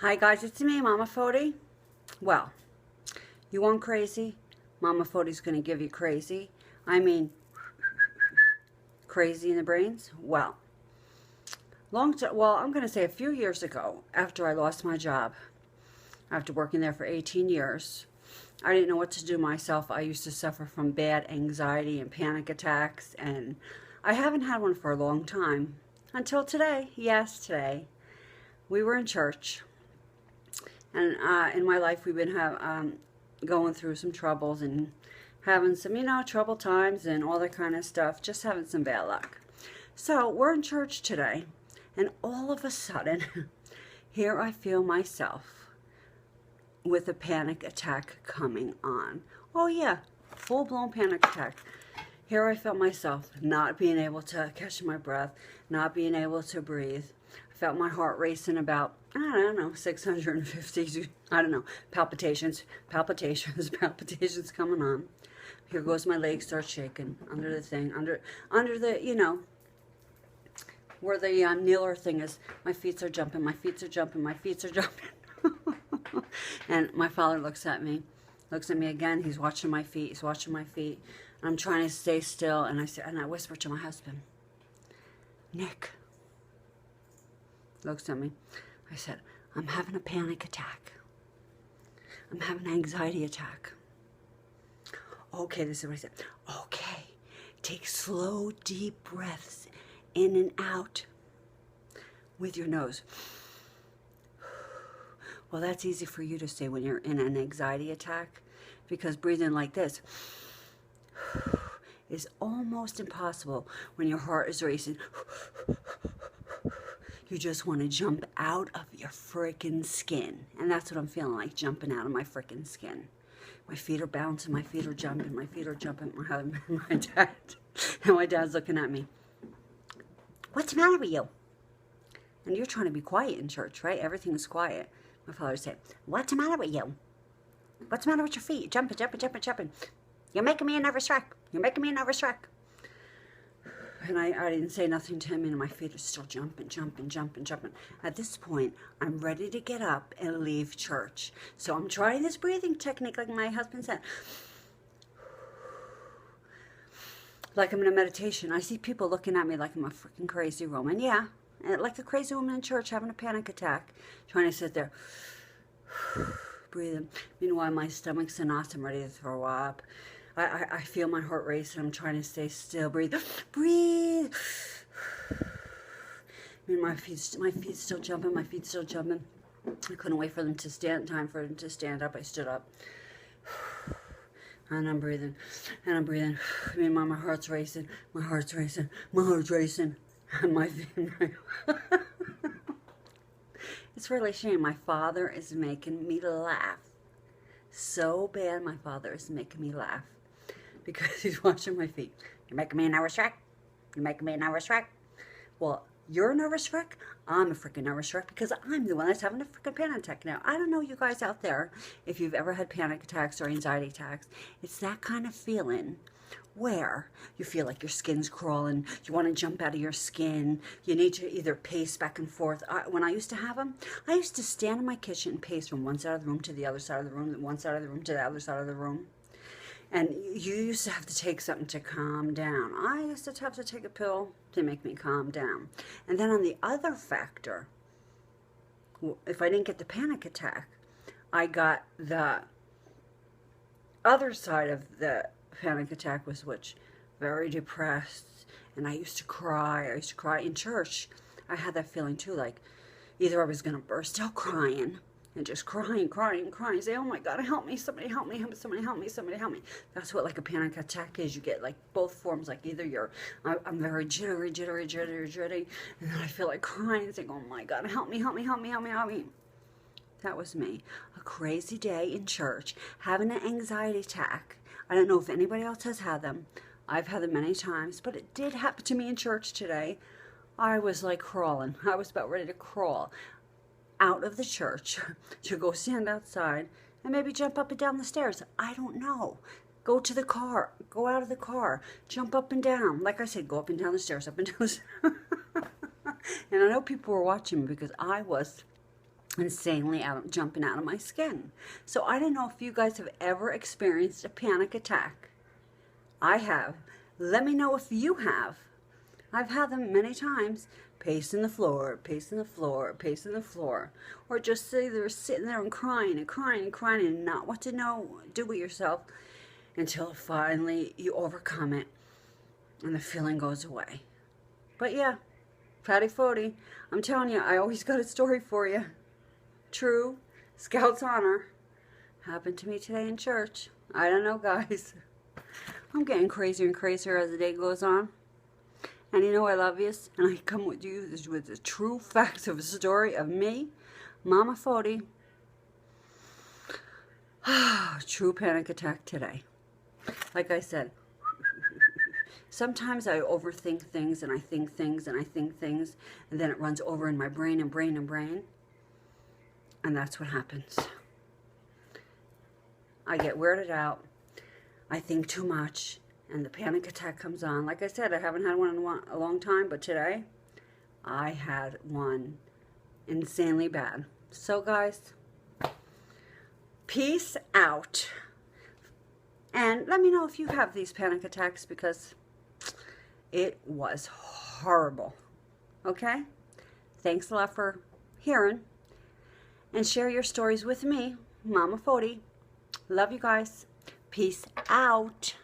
Hi guys, it's me, Mama Fody. Well, you want crazy? Mama Fody's going to give you crazy. I mean, crazy in the brains? Well, I'm going to say a few years ago, after I lost my job, after working there for 18 years, I didn't know what to do myself. I used to suffer from bad anxiety and panic attacks, and I haven't had one for a long time. Until today. Yes, today. We were in church. And in my life, we've been going through some troubles and having some, trouble times and all that kind of stuff. Just having some bad luck. So we're in church today, and all of a sudden, here I feel myself with a panic attack coming on. Oh yeah, full-blown panic attack. Here I felt myself not being able to catch my breath, not being able to breathe. I felt my heart racing about, I don't know, 650, I don't know, palpitations coming on. Here goes my legs start shaking under the thing, under the, where the kneeler thing is. My feet are jumping, my feet are jumping, my feet are jumping. And my father looks at me again. He's watching my feet, I'm trying to stay still, and I whisper to my husband, Nick. Looks at me. I said, I'm having a panic attack. I'm having an anxiety attack. Okay, this is what I said. Okay, take slow, deep breaths in and out with your nose. Well, that's easy for you to say when you're in an anxiety attack, because breathing like this is almost impossible when your heart is racing. You just want to jump out of your freaking skin. And that's what I'm feeling like, jumping out of my freaking skin. My feet are bouncing, my feet are jumping, my dad's looking at me. What's the matter with you? And you're trying to be quiet in church, right? Everything's quiet. My father said, what's the matter with you? What's the matter with your feet? Jumping. You're making me a nervous wreck. And I didn't say nothing to him, and my feet are still jumping. At this point, I'm ready to get up and leave church. So I'm trying this breathing technique like my husband said. Like I'm in a meditation. I see people looking at me like I'm a freaking crazy woman. Yeah, like a crazy woman in church having a panic attack. Trying to sit there, breathing. Meanwhile, my stomach's in knots. I'm ready to throw up. I feel my heart race, and I'm trying to stay still. Breathe. My feet still jumping. I couldn't wait for them to stand. Time for them to stand up. I stood up, and I'm breathing. My heart's racing. And my feet. It's really a shame. My father is making me laugh so bad. My father is making me laugh. Because he's watching my feet. You're making me a nervous wreck. Well, you're a nervous wreck. I'm a freaking nervous wreck because I'm the one that's having a freaking panic attack now. I don't know you guys out there if you've ever had panic attacks or anxiety attacks. It's that kind of feeling where you feel like your skin's crawling. You want to jump out of your skin. You need to either pace back and forth. When I used to have them, I used to stand in my kitchen and pace from one side of the room to the other side of the room, one side of the room to the other side of the room. And you used to have to take something to calm down. I used to have to take a pill to make me calm down. And then on the other factor, if I didn't get the panic attack, I got the other side of the panic attack was very depressed. And I used to cry. In church. I had that feeling too, like either I was going to burst out crying, and just crying, say, oh my God, help me, somebody help me. That's what like a panic attack is. You get like both forms, like either I'm very jittery, and then I feel like crying, saying, oh my God, help me. That was me. A crazy day in church, having an anxiety attack. I don't know if anybody else has had them. I've had them many times, but it did happen to me in church today. I was like crawling. I was about ready to crawl out of the church to go stand outside and maybe jump up and down the stairs. I don't know. Go to the car. Go out of the car. Jump up and down. Like I said, go up and down the stairs, And I know people were watching me because I was insanely jumping out of my skin. So I don't know if you guys have ever experienced a panic attack. I have. Let me know if you have. I've had them many times. Pacing the floor, pacing the floor, pacing the floor. Or just sitting there and crying and crying and crying and not what to do with yourself until finally you overcome it and the feeling goes away. But yeah, Fatty Fody, I'm telling you, I always got a story for you. True, Scout's honor. Happened to me today in church. I don't know, guys. I'm getting crazier and crazier as the day goes on. And you know I love you, and I come with you with the true facts of a story of me, Mama Fody. True panic attack today. Like I said, sometimes I overthink things, and I think things, and I think things, and then it runs over in my brain and brain and brain. And that's what happens. I get weirded out. I think too much. And the panic attack comes on. Like I said, I haven't had one in a long time, but today I had one insanely bad. So guys, peace out. And let me know if you have these panic attacks, because it was horrible. Okay? Thanks a lot for hearing. And share your stories with me, Mama Fody. Love you guys. Peace out.